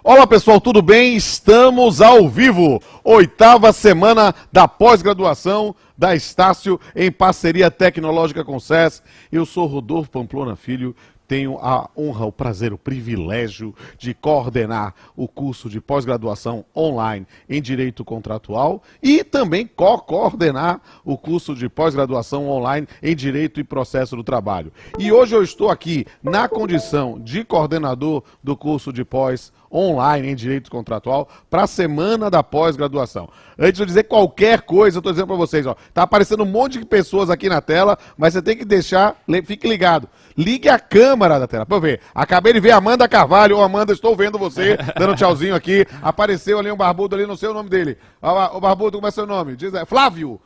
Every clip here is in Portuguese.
Olá pessoal, tudo bem? Estamos ao vivo, 8ª semana da pós-graduação da Estácio em parceria tecnológica com o SES. Eu sou Rodolfo Pamplona Filho, tenho a honra, o prazer, o privilégio de coordenar o curso de pós-graduação online em Direito Contratual e também coordenar o curso de pós-graduação online em Direito e Processo do Trabalho. E hoje eu estou aqui na condição de coordenador do curso de pós online em Direito Contratual para a semana da pós-graduação. Antes de eu dizer qualquer coisa, eu estou dizendo para vocês, ó, tá aparecendo um monte de pessoas aqui na tela, mas você tem que deixar, fique ligado. Ligue a câmera da tela, para eu ver. Acabei de ver a Amanda Carvalho. Ô Amanda, estou vendo você, dando tchauzinho aqui. Apareceu ali um barbudo ali, não sei o nome dele. O barbudo, como é seu nome? Diz aí. Flávio,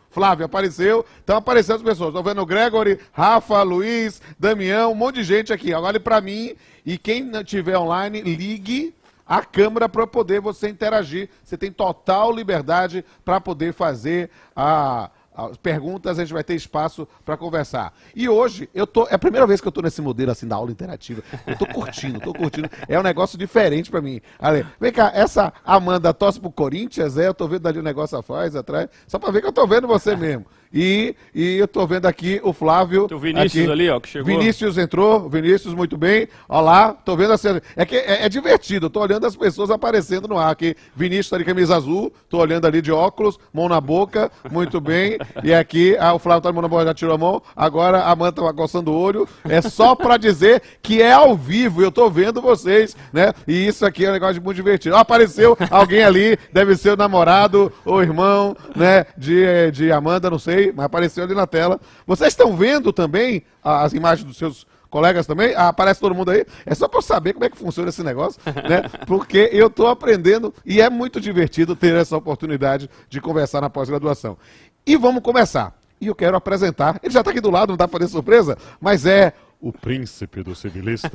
apareceu. Estão aparecendo as pessoas. Estou vendo o Gregory, Rafa, Luiz, Damião, um monte de gente aqui. Agora olhe para mim e quem não estiver online, ligue a câmera para poder você interagir. Você tem total liberdade para poder fazer as perguntas, a gente vai ter espaço para conversar. E hoje, é a primeira vez que eu estou nesse modelo assim da aula interativa. Eu estou curtindo. É um negócio diferente para mim. Ale, vem cá, essa Amanda torce pro Corinthians, eu estou vendo ali o negócio atrás, só para ver que eu estou vendo você mesmo. E eu tô vendo aqui o Flávio. O Vinícius aqui. Ali, ó, que chegou. Vinícius entrou, Vinícius, muito bem. Olha lá, tô vendo assim. É divertido, eu tô olhando as pessoas aparecendo no ar aqui. Vinícius tá de camisa azul, tô olhando ali de óculos, mão na boca, muito bem. E aqui, o Flávio tá de mão na boca, já tirou a mão. Agora a Amanda tá coçando o olho. É só pra dizer que é ao vivo, eu tô vendo vocês, né? E isso aqui é um negócio muito divertido. Apareceu alguém ali, deve ser o namorado ou irmão, né? De Amanda, não sei. Mas apareceu ali na tela. Vocês estão vendo também as imagens dos seus colegas também? Aparece todo mundo aí? É só para eu saber como é que funciona esse negócio, né? Porque eu estou aprendendo e é muito divertido ter essa oportunidade de conversar na pós-graduação. E vamos começar. E eu quero apresentar, ele já está aqui do lado, não dá para fazer surpresa, mas é o príncipe dos civilistas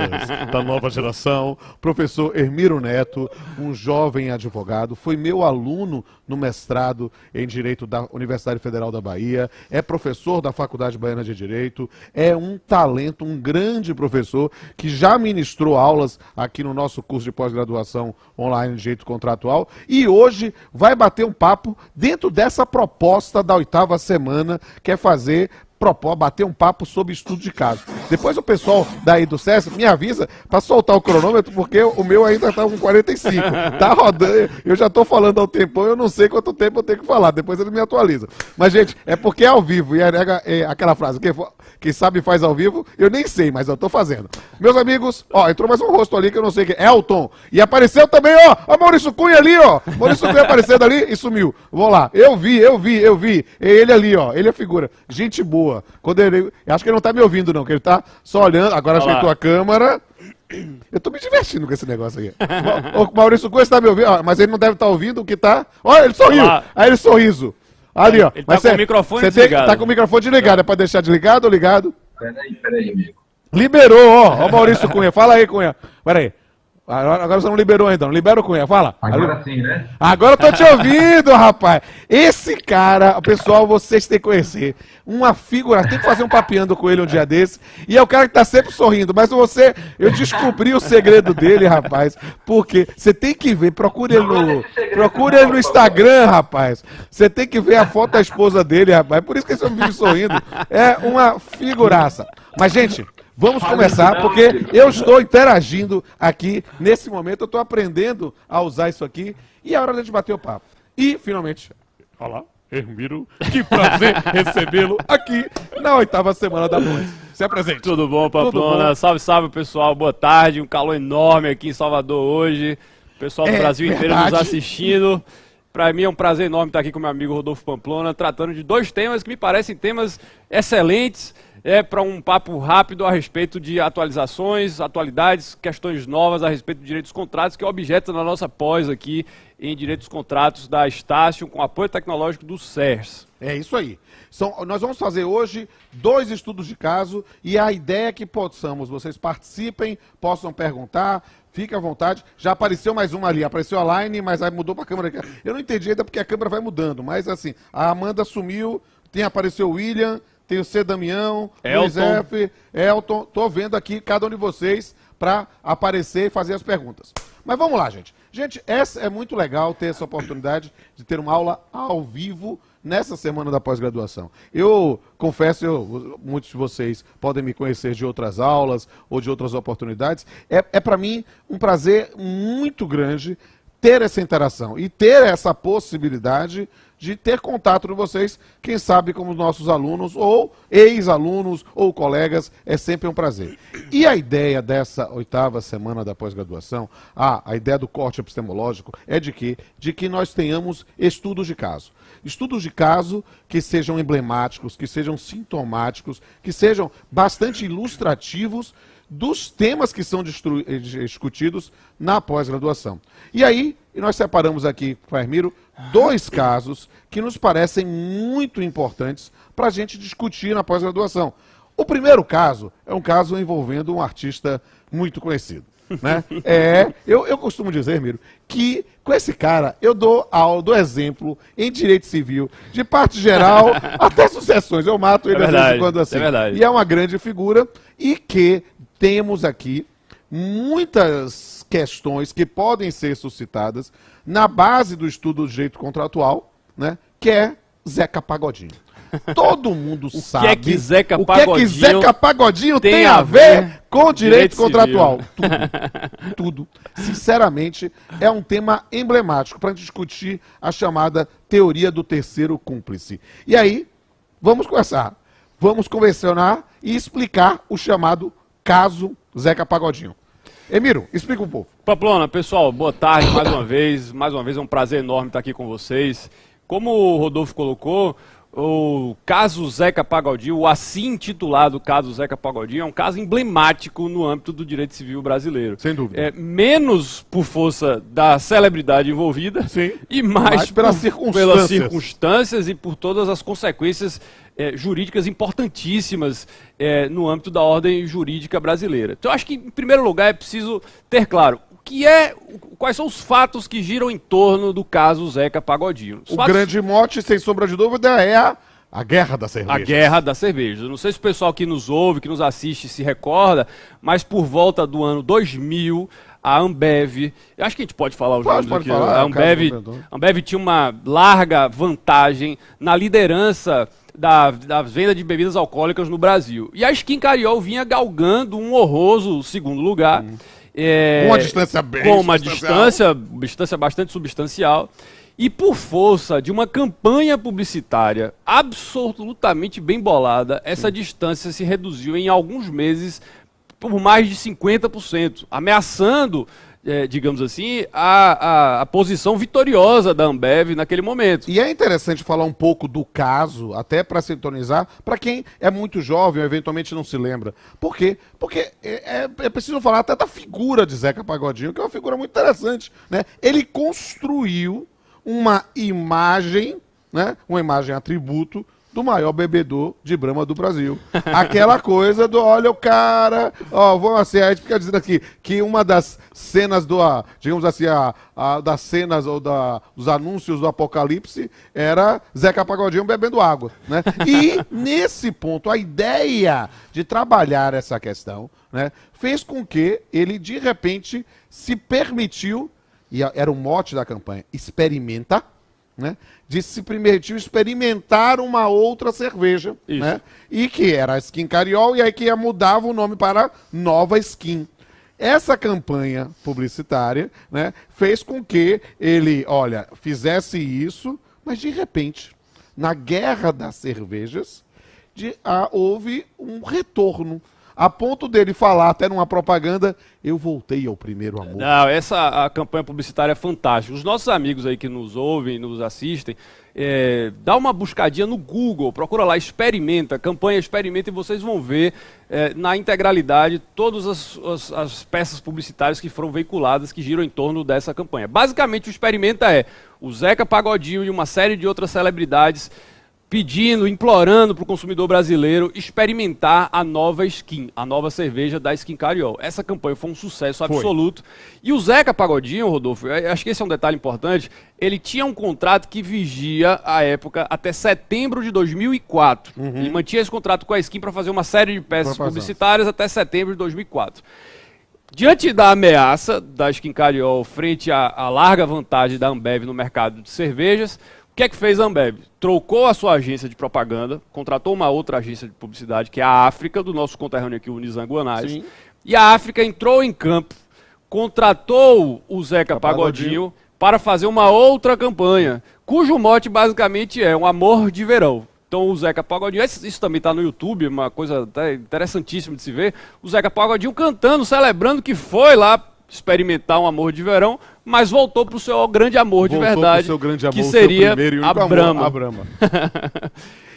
da nova geração, professor Hermiro Neto, um jovem advogado, foi meu aluno no mestrado em Direito da Universidade Federal da Bahia, é professor da Faculdade Baiana de Direito, é um talento, um grande professor que já ministrou aulas aqui no nosso curso de pós-graduação online em Direito Contratual e hoje vai bater um papo dentro dessa proposta da 8ª semana, que é bater um papo sobre estudo de caso. Depois o pessoal daí do SES me avisa para soltar o cronômetro, porque o meu ainda está com 45. Tá rodando, eu já estou falando há um tempão, eu não sei quanto tempo eu tenho que falar, depois ele me atualiza. Mas, gente, é porque é ao vivo, e aquela frase, quem sabe faz ao vivo, eu nem sei, mas eu estou fazendo. Meus amigos, ó, entrou mais um rosto ali que eu não sei quem é, Elton, e apareceu também, ó, Maurício Cunha ali, ó, Maurício Cunha aparecendo ali e sumiu. Vou lá, eu vi, é ele ali, ó, ele é figura, gente boa. Acho que ele não tá me ouvindo não, que ele tá só olhando, agora ajeitou a câmera. Eu tô me divertindo com esse negócio aí. O Maurício Cunha está me ouvindo, mas ele não deve estar ouvindo o que tá. Olha, ele sorriu, aí ele sorriso. Ali, ó. Ele tá com o microfone desligado. Tá com o microfone desligado, é pra deixar desligado ou ligado? Peraí, amigo. Liberou, ó, Maurício Cunha, fala aí, Cunha. Peraí. Agora você não liberou ainda, não libera o Cunha, fala. Agora sim, né? Agora eu tô te ouvindo, rapaz. Esse cara, pessoal, vocês têm que conhecer. Uma figura, tem que fazer um papeando com ele um dia desse. E é o cara que tá sempre sorrindo, mas eu descobri o segredo dele, rapaz. Porque você tem que ver, procure ele no Instagram, rapaz. Você tem que ver a foto da esposa dele, rapaz. Por isso que esse homem vive sorrindo. É uma figuraça. Mas, gente, vamos começar, porque eu estou interagindo aqui, nesse momento, eu estou aprendendo a usar isso aqui, e é hora de a gente bater o papo. E, finalmente, olá, Hermiro, que prazer recebê-lo aqui na 8ª semana da pós. Se apresente. Tudo bom, Pamplona? Bom. Salve, salve, pessoal, boa tarde, um calor enorme aqui em Salvador hoje, o pessoal do Brasil inteiro nos assistindo. Para mim é um prazer enorme estar aqui com meu amigo Rodolfo Pamplona, tratando de dois temas que me parecem temas excelentes, para um papo rápido a respeito de atualizações, atualidades, questões novas a respeito de direitos dos contratos, que é objeto da nossa pós aqui em Direitos dos Contratos da Estácio, com apoio tecnológico do SES. É isso aí. Nós vamos fazer hoje 2 estudos de caso e a ideia é que vocês participem, possam perguntar, fique à vontade. Já apareceu mais uma ali, apareceu a Line, mas aí mudou para a câmera. Eu não entendi ainda porque a câmera vai mudando, mas assim, a Amanda sumiu, apareceu o William, tem o C. Damião, Luiz F., Elton, tô vendo aqui cada um de vocês para aparecer e fazer as perguntas. Mas vamos lá, gente. Gente, é muito legal ter essa oportunidade de ter uma aula ao vivo nessa semana da pós-graduação. Eu confesso, muitos de vocês podem me conhecer de outras aulas ou de outras oportunidades. É para mim um prazer muito grande ter essa interação e ter essa possibilidade de ter contato de vocês, quem sabe como nossos alunos, ou ex-alunos, ou colegas, é sempre um prazer. E a ideia dessa 8ª semana da pós-graduação, a ideia do corte epistemológico, é de que nós tenhamos estudos de caso. Estudos de caso que sejam emblemáticos, que sejam sintomáticos, que sejam bastante ilustrativos dos temas que são discutidos na pós-graduação. E aí, nós separamos aqui, Fermiro, 2 casos que nos parecem muito importantes para a gente discutir na pós-graduação. O primeiro caso é um caso envolvendo um artista muito conhecido. Né? Eu costumo dizer, Miro, que com esse cara eu dou exemplo em direito civil, de parte geral até sucessões. Eu mato ele às vezes em quando assim. E é uma grande figura e que temos aqui muitas questões que podem ser suscitadas na base do estudo do direito contratual, né, que é Zeca Pagodinho. Todo mundo sabe o que é que Zeca Pagodinho tem a ver com direito contratual. Tudo. Sinceramente, é um tema emblemático para discutir a chamada teoria do terceiro cúmplice. E aí, vamos começar. Vamos convencionar e explicar o chamado caso Zeca Pagodinho. Emiro, explica um pouco. Pamplona, pessoal, boa tarde mais uma vez. Mais uma vez é um prazer enorme estar aqui com vocês. Como o Rodolfo colocou, o caso Zeca Pagodinho, o assim intitulado caso Zeca Pagodinho, é um caso emblemático no âmbito do direito civil brasileiro. Sem dúvida. Menos por força da celebridade envolvida, sim, e mais pelas circunstâncias e por todas as consequências jurídicas importantíssimas no âmbito da ordem jurídica brasileira. Então, eu acho que, em primeiro lugar, é preciso ter claro quais são os fatos que giram em torno do caso Zeca Pagodinho. Grande mote, sem sombra de dúvida, é a guerra da cerveja. A guerra da cerveja. Eu não sei se o pessoal que nos ouve, que nos assiste, se recorda, mas por volta do ano 2000, a Ambev, eu acho que a gente pode falar os nomes aqui. A Ambev tinha uma larga vantagem na liderança da venda de bebidas alcoólicas no Brasil. E a Skin Cariol vinha galgando um honroso segundo lugar. Com uma distância distância bastante substancial. E por força de uma campanha publicitária absolutamente bem bolada, essa distância se reduziu em alguns meses por mais de 50%, ameaçando, digamos assim, a posição vitoriosa da Ambev naquele momento. E é interessante falar um pouco do caso, até para sintonizar, para quem é muito jovem ou eventualmente não se lembra. Por quê? Porque é preciso falar até da figura de Zeca Pagodinho, que é uma figura muito interessante, né? Ele construiu uma imagem, né? Uma imagem atributo do maior bebedor de Brahma do Brasil. Aquela coisa do, olha o cara, vamos assim, a gente fica dizendo aqui que uma das cenas digamos assim, das cenas ou dos anúncios do Apocalipse era Zeca Pagodinho bebendo água, né? E nesse ponto, a ideia de trabalhar essa questão, né, fez com que ele, de repente, se permitiu, e era o mote da campanha, experimenta, né, se permitiu experimentar uma outra cerveja, né, e que era a Skin Cariol, e aí que mudava o nome para Nova Skin. Essa campanha publicitária, né, fez com que ele, fizesse isso, mas de repente, na guerra das cervejas, houve um retorno. A ponto dele falar até numa propaganda, eu voltei ao primeiro amor. Não, a campanha publicitária é fantástica. Os nossos amigos aí que nos ouvem, nos assistem, dá uma buscadinha no Google, procura lá, campanha Experimenta, e vocês vão ver na integralidade todas as peças publicitárias que foram veiculadas, que giram em torno dessa campanha. Basicamente, o Experimenta o Zeca Pagodinho e uma série de outras celebridades pedindo, implorando para o consumidor brasileiro experimentar a nova Skin, a nova cerveja da Skin Cariol. Essa campanha foi um sucesso absoluto. E o Zeca Pagodinho, Rodolfo, acho que esse é um detalhe importante, ele tinha um contrato que vigia, à época, até setembro de 2004. Ele mantinha esse contrato com a Skin para fazer uma série de peças publicitárias até setembro de 2004. Diante da ameaça da Skincariol frente à larga vantagem da Ambev no mercado de cervejas, o que é que fez a Ambev? Trocou a sua agência de propaganda, contratou uma outra agência de publicidade, que é a África, do nosso conterrâneo aqui, o Nizam Guanais. E a África entrou em campo, contratou o Zeca Pagodinho para fazer uma outra campanha, cujo mote basicamente é um amor de verão. Então o Zeca Pagodinho, isso também está no YouTube, uma coisa até interessantíssima de se ver, o Zeca Pagodinho cantando, celebrando que foi lá experimentar um amor de verão, mas voltou para o seu grande amor de verdade, que seria a Brahma.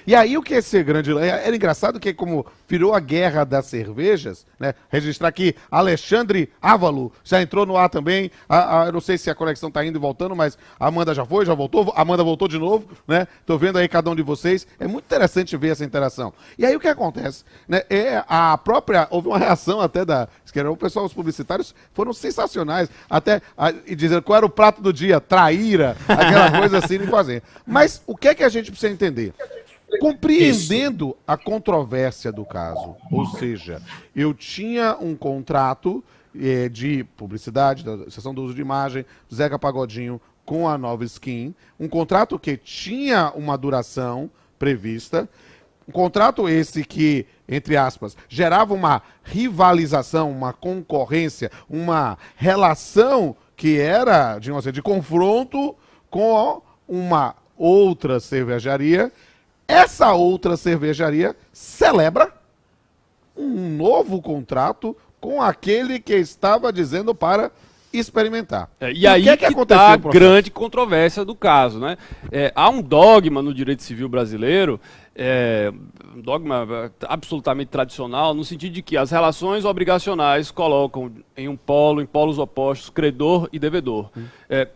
E aí o que é ser grande? Era engraçado que como virou a guerra das cervejas, né? Registrar aqui, Alexandre Ávalo já entrou no ar também. Eu não sei se a conexão tá indo e voltando, mas a Amanda já foi, já voltou. A Amanda voltou de novo, né? Tô vendo aí cada um de vocês. É muito interessante ver essa interação. E aí o que acontece? Né? Houve uma reação até o pessoal, os publicitários foram sensacionais, até e dizendo qual era o prato do dia, traíra, aquela coisa assim de fazer. Mas o que é que a gente precisa entender? Compreendendo a controvérsia do caso, ou seja, eu tinha um contrato de publicidade, da seção do uso de imagem, do Zeca Pagodinho com a Nova Skin, um contrato que tinha uma duração prevista, um contrato esse que, entre aspas, gerava uma rivalização, uma concorrência, uma relação que era, de confronto com uma outra cervejaria. Essa outra cervejaria celebra um novo contrato com aquele que estava dizendo para experimentar. E aí que está a grande controvérsia do caso, né? Há um dogma no direito civil brasileiro, um dogma absolutamente tradicional, no sentido de que as relações obrigacionais colocam em polos opostos, credor e devedor.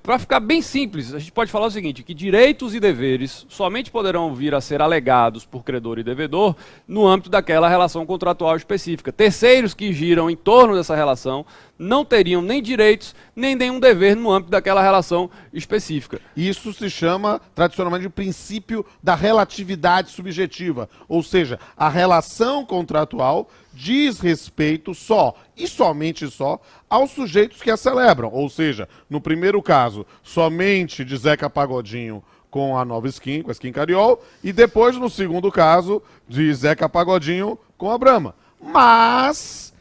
Para ficar bem simples, a gente pode falar o seguinte, que direitos e deveres somente poderão vir a ser alegados por credor e devedor no âmbito daquela relação contratual específica. Terceiros que giram em torno dessa relação não teriam nem direitos, nem nenhum dever no âmbito daquela relação específica. Isso se chama, tradicionalmente, o princípio da relatividade subjetiva. Ou seja, a relação contratual diz respeito só e somente só aos sujeitos que a celebram. Ou seja, no primeiro caso, somente de Zeca Pagodinho com a Nova Skin, com a Skincariol, e depois, no segundo caso, de Zeca Pagodinho com a Brahma. Mas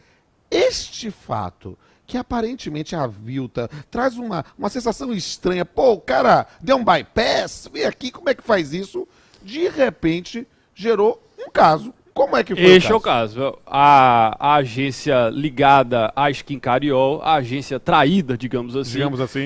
este fato, que aparentemente a Vilta traz uma sensação estranha. Pô, o cara deu um bypass, vem aqui, como é que faz isso? De repente, gerou um caso. Como é que foi Este é o caso. A agência ligada à Skincariol, a agência traída, digamos assim,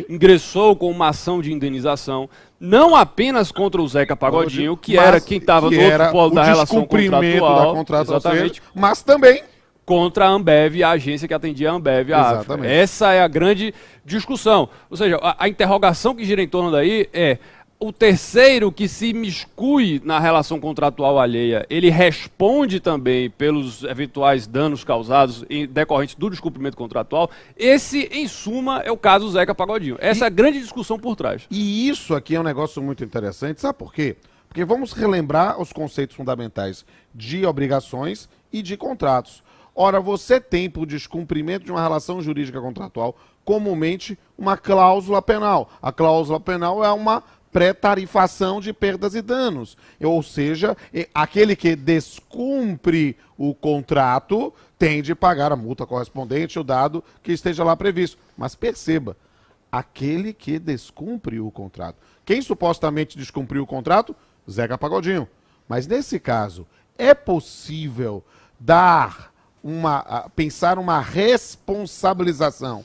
ingressou com uma ação de indenização, não apenas contra o Zeca Pagodinho, que era quem estava no outro polo da relação contratual, exatamente, mas também contra a Ambev, a agência que atendia a Ambev, a África. Essa é a grande discussão. Ou seja, a interrogação que gira em torno daí é o terceiro que se miscui na relação contratual alheia, ele responde também pelos eventuais danos causados decorrentes do descumprimento contratual. Esse, em suma, é o caso Zeca Pagodinho. Essa é a grande discussão por trás. E isso aqui é um negócio muito interessante, sabe por quê? Porque vamos relembrar os conceitos fundamentais de obrigações e de contratos. Ora, você tem, por descumprimento de uma relação jurídica contratual, comumente uma cláusula penal. A cláusula penal é uma pré-tarifação de perdas e danos. Ou seja, aquele que descumpre o contrato tem de pagar a multa correspondente, o dado que esteja lá previsto. Mas perceba, aquele que descumpre o contrato. Quem supostamente descumpriu o contrato? Zeca Pagodinho. Mas nesse caso, é possível pensar uma responsabilização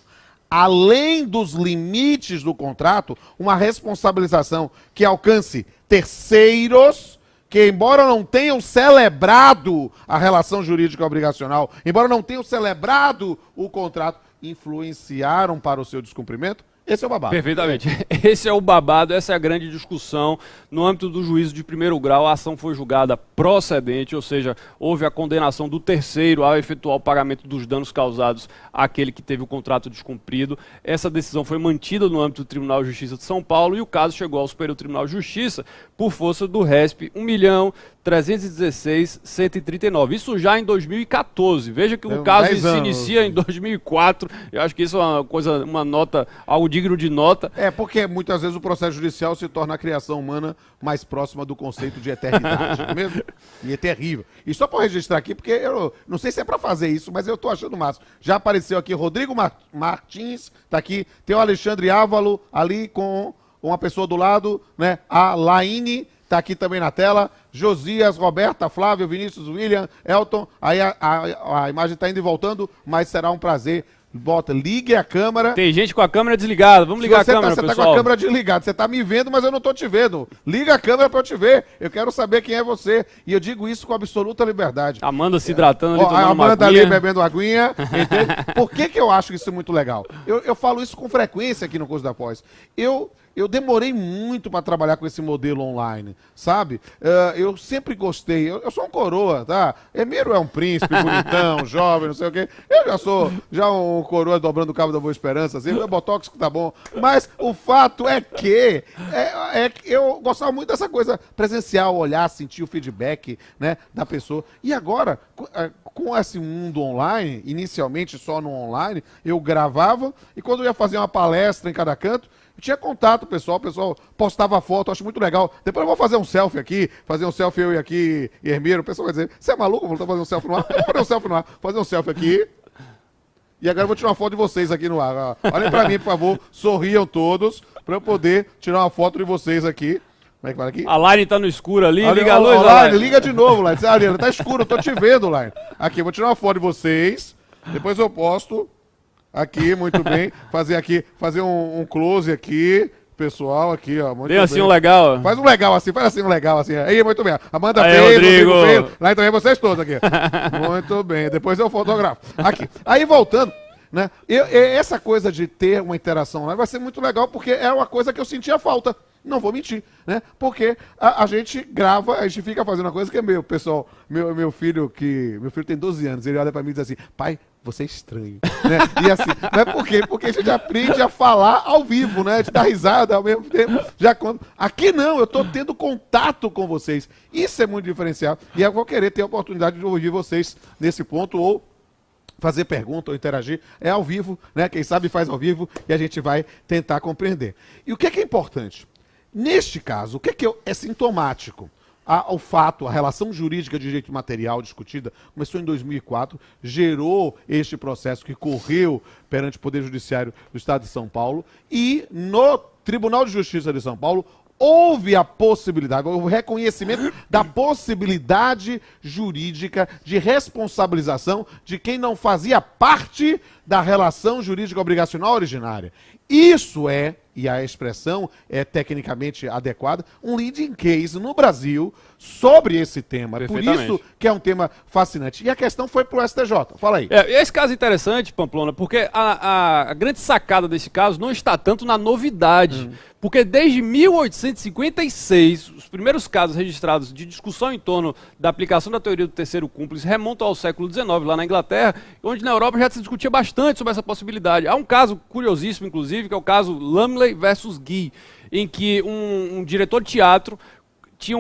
além dos limites do contrato, uma responsabilização que alcance terceiros que, embora não tenham celebrado a relação jurídica obrigacional, embora não tenham celebrado o contrato, influenciaram para o seu descumprimento? Esse é o babado. Perfeitamente. Esse é o babado, essa é a grande discussão. No âmbito do juízo de primeiro grau, a ação foi julgada procedente, ou seja, houve a condenação do terceiro ao efetuar o pagamento dos danos causados àquele que teve o contrato descumprido. Essa decisão foi mantida no âmbito do Tribunal de Justiça de São Paulo e o caso chegou ao Superior Tribunal de Justiça por força do RESP 1.300.000 316 139. Isso já em 2014. Veja que o Tem caso 10 se anos. inicia em 2004. Eu acho que isso é uma coisa, uma nota, algo digno de nota. É, porque muitas vezes o processo judicial se torna a criação humana mais próxima do conceito de eternidade, não é mesmo? E é terrível. E só para registrar aqui, porque eu não sei se é para fazer isso, mas eu tô achando massa. Já apareceu aqui Rodrigo Martins, tá aqui. Tem o Alexandre Ávalo ali com uma pessoa do lado, né? A Laine tá aqui também na tela. Josias, Roberta, Flávio, Vinícius, William, Elton. Aí a imagem tá indo e voltando, mas será um prazer. Bota, ligue a câmera. Tem gente com a câmera desligada. Vamos ligar a câmera, Você pessoal. tá com a câmera desligada. Você tá me vendo, mas eu não tô te vendo. Liga a câmera pra eu te ver. Eu quero saber quem é você. E eu digo isso com absoluta liberdade. Amanda se hidratando ali, Ó, a tomando uma Amanda ali aguinha. bebendo aguinha. Entende? Por que eu acho isso muito legal? Eu falo isso com frequência aqui no curso da pós. Eu demorei muito para trabalhar com esse modelo online, sabe? Eu sempre gostei. Eu sou um coroa, tá? Emiro é um príncipe, bonitão, jovem, não sei o quê. Eu já sou um coroa dobrando o cabo da Boa Esperança, assim. Meu botox que tá bom. Mas o fato é que eu gostava muito dessa coisa presencial, olhar, sentir o feedback, né, da pessoa. E agora, com esse mundo online, inicialmente só no online, eu gravava e quando eu ia fazer uma palestra em cada canto, eu tinha contato, pessoal, o pessoal postava foto, eu acho muito legal. Depois eu vou fazer um selfie aqui, eu e aqui, Hermeiro. O pessoal vai dizer, você é maluco? Vou fazer um selfie no ar? Vou fazer um selfie no ar. Fazer um selfie aqui. E agora eu vou tirar uma foto de vocês aqui no ar. Olhem pra mim, por favor. Sorriam todos, pra eu poder tirar uma foto de vocês aqui. Como é que vai aqui? A Line tá no escuro ali, Ali, liga a ó, luz, ó, Line. liga de novo, Line. Ali, tá escuro, eu tô te vendo, Line. Aqui, eu vou tirar uma foto de vocês. Depois eu posto. Aqui, muito bem. Fazer um close aqui. Pessoal, aqui, ó. Muito Deu assim bem. um legal. Faz um legal assim, faz assim um legal assim. Aí, muito bem. Amanda Aí, veio, Rodrigo. veio. Lá também vocês todos aqui. Muito bem. Depois eu fotografo. Aqui. Aí, voltando, né? Essa coisa de ter uma interação lá vai ser muito legal, porque é uma coisa que eu sentia falta. Não vou mentir, né? Porque a gente grava, a gente fica fazendo uma coisa que é meu, pessoal. Meu filho tem 12 anos, ele olha pra mim e diz assim, pai, você é estranho, né? E assim, não é por quê? Porque a gente aprende a falar ao vivo, né? De dar risada ao mesmo tempo. Aqui não, eu tô tendo contato com vocês. Isso é muito diferencial. E eu vou querer ter a oportunidade de ouvir vocês nesse ponto, ou fazer pergunta ou interagir. É ao vivo, né? Quem sabe faz ao vivo e a gente vai tentar compreender. E o que é importante? Neste caso, o que é sintomático? O fato, a relação jurídica de direito material discutida começou em 2004, gerou este processo que correu perante o Poder Judiciário do Estado de São Paulo e no Tribunal de Justiça de São Paulo houve a possibilidade, o reconhecimento da possibilidade jurídica de responsabilização de quem não fazia parte da relação jurídica obrigacional originária. Isso e a expressão é tecnicamente adequada, um leading case no Brasil sobre esse tema. Por isso que é um tema fascinante. E a questão foi para o STJ. Fala aí. Esse caso é interessante, Pamplona, porque a grande sacada desse caso não está tanto na novidade. Porque desde 1856, os primeiros casos registrados de discussão em torno da aplicação da teoria do terceiro cúmplice remontam ao século XIX, lá na Inglaterra, onde na Europa já se discutia bastante sobre essa possibilidade. Há um caso curiosíssimo, inclusive, que é o caso Lumley versus Guy, em que um diretor de teatro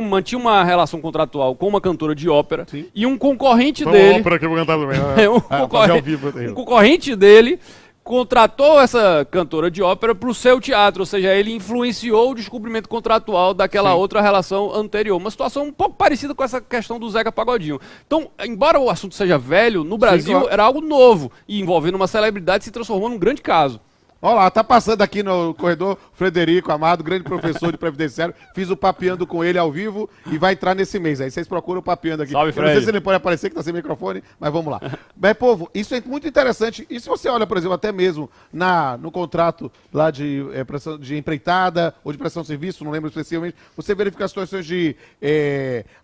mantinha uma relação contratual com uma cantora de ópera. Sim. E um concorrente dele... Ópera que eu vou cantar também. Um concorrente dele contratou essa cantora de ópera para o seu teatro, ou seja, ele influenciou o descobrimento contratual daquela outra relação anterior. Uma situação um pouco parecida com essa questão do Zeca Pagodinho. Então, embora o assunto seja velho, no Brasil era algo novo, e envolvendo uma celebridade se transformou num grande caso. Olha lá, tá passando aqui no corredor Frederico Amado, grande professor de previdenciário. Fiz o Papeando com ele ao vivo e vai entrar nesse mês. Aí vocês procuram o Papeando aqui. Salve, eu não sei se ele pode aparecer, que tá sem microfone, mas vamos lá. Mas, povo, isso é muito interessante. E se você olha, por exemplo, até mesmo no contrato lá de empreitada ou de prestação de serviço, não lembro especificamente, você verifica as situações de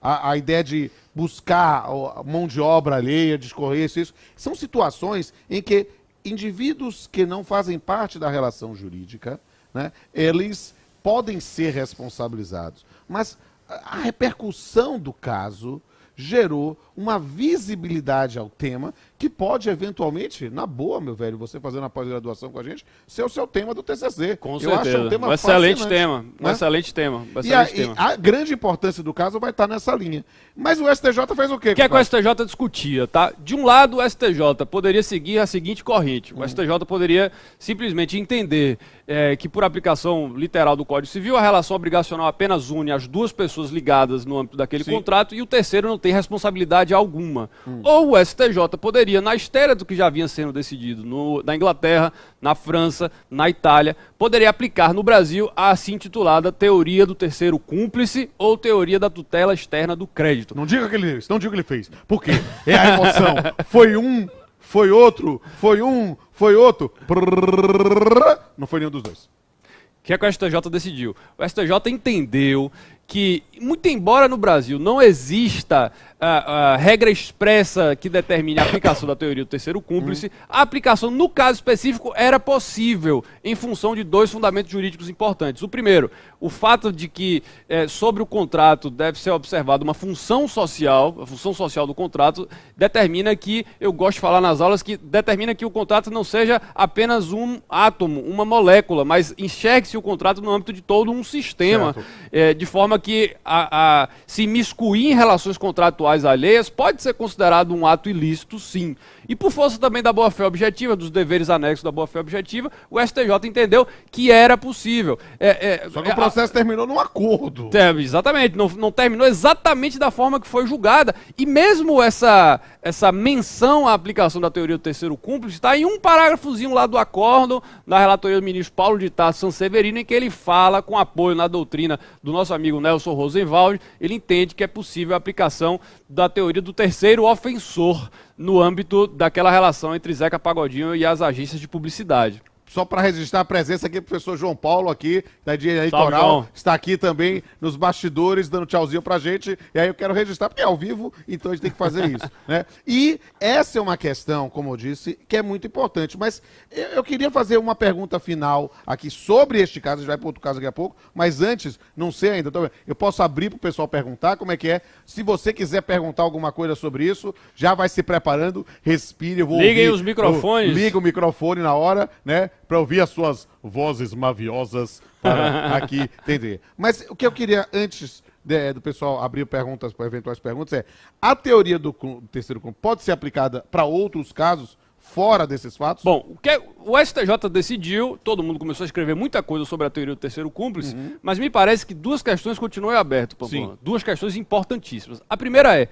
a ideia de buscar mão de obra alheia, discorrer, isso. São situações em que indivíduos que não fazem parte da relação jurídica, né, eles podem ser responsabilizados. Mas a repercussão do caso gerou uma visibilidade ao tema que pode, eventualmente, na boa, meu velho, você fazendo a pós-graduação com a gente, ser o seu tema do TCC. Com Eu certeza. acho um tema excelente fascinante, tema. né? Excelente tema. E a grande importância do caso vai estar nessa linha. Mas o STJ fez o quê? O que é que o STJ discutia, tá? De um lado, o STJ poderia seguir a seguinte corrente. O STJ poderia simplesmente entender que, por aplicação literal do Código Civil, a relação obrigacional apenas une as duas pessoas ligadas no âmbito daquele contrato e o terceiro não tem responsabilidade alguma. Ou o STJ poderia, na esteira do que já vinha sendo decidido na Inglaterra, na França, na Itália, poderia aplicar no Brasil a assim intitulada teoria do terceiro cúmplice ou teoria da tutela externa do crédito. Não diga que ele fez, não diga que ele fez. Por quê? É a emoção. Foi um, foi outro, foi um, foi outro. Não foi nenhum dos dois. O que é que o STJ decidiu? O STJ entendeu que, muito embora no Brasil não exista a regra expressa que determine a aplicação da teoria do terceiro cúmplice, a aplicação, no caso específico, era possível em função de dois fundamentos jurídicos importantes. O primeiro, o fato de que sobre o contrato deve ser observada uma função social, a função social do contrato determina que, eu gosto de falar nas aulas, que determina que o contrato não seja apenas um átomo, uma molécula, mas enxergue-se o contrato no âmbito de todo um sistema, de forma que se imiscuir em relações contratuais alheias pode ser considerado um ato ilícito, sim. E por força também da boa-fé objetiva, dos deveres anexos da boa-fé objetiva, o STJ entendeu que era possível. Só que o processo terminou num acordo. Exatamente, não terminou exatamente da forma que foi julgada. E mesmo essa menção à aplicação da teoria do terceiro cúmplice está em um parágrafozinho lá do acórdão da relatoria do ministro Paulo de Tarso Sanseverino, em que ele fala, com apoio na doutrina do nosso amigo Nelson Rosenwald, ele entende que é possível a aplicação da teoria do terceiro ofensor no âmbito daquela relação entre Zeca Pagodinho e as agências de publicidade. Só para registrar a presença aqui do professor João Paulo aqui, da Dia Eleitoral, está aqui também nos bastidores, dando tchauzinho pra gente, e aí eu quero registrar, porque é ao vivo, então a gente tem que fazer isso, né? E essa é uma questão, como eu disse, que é muito importante, mas eu queria fazer uma pergunta final aqui sobre este caso, a gente vai para outro caso daqui a pouco, mas antes, não sei ainda, eu posso abrir para o pessoal perguntar como é que é, se você quiser perguntar alguma coisa sobre isso, já vai se preparando, respire, eu vou Liguem ouvir, os microfones. Liga o microfone na hora, né? Para ouvir as suas vozes maviosas para aqui entender. Mas o que eu queria, antes do pessoal abrir perguntas para eventuais perguntas, a teoria do terceiro cúmplice pode ser aplicada para outros casos fora desses fatos? Bom, o STJ decidiu, todo mundo começou a escrever muita coisa sobre a teoria do terceiro cúmplice, mas me parece que duas questões continuam abertas, Pamplona. Duas questões importantíssimas. A primeira é,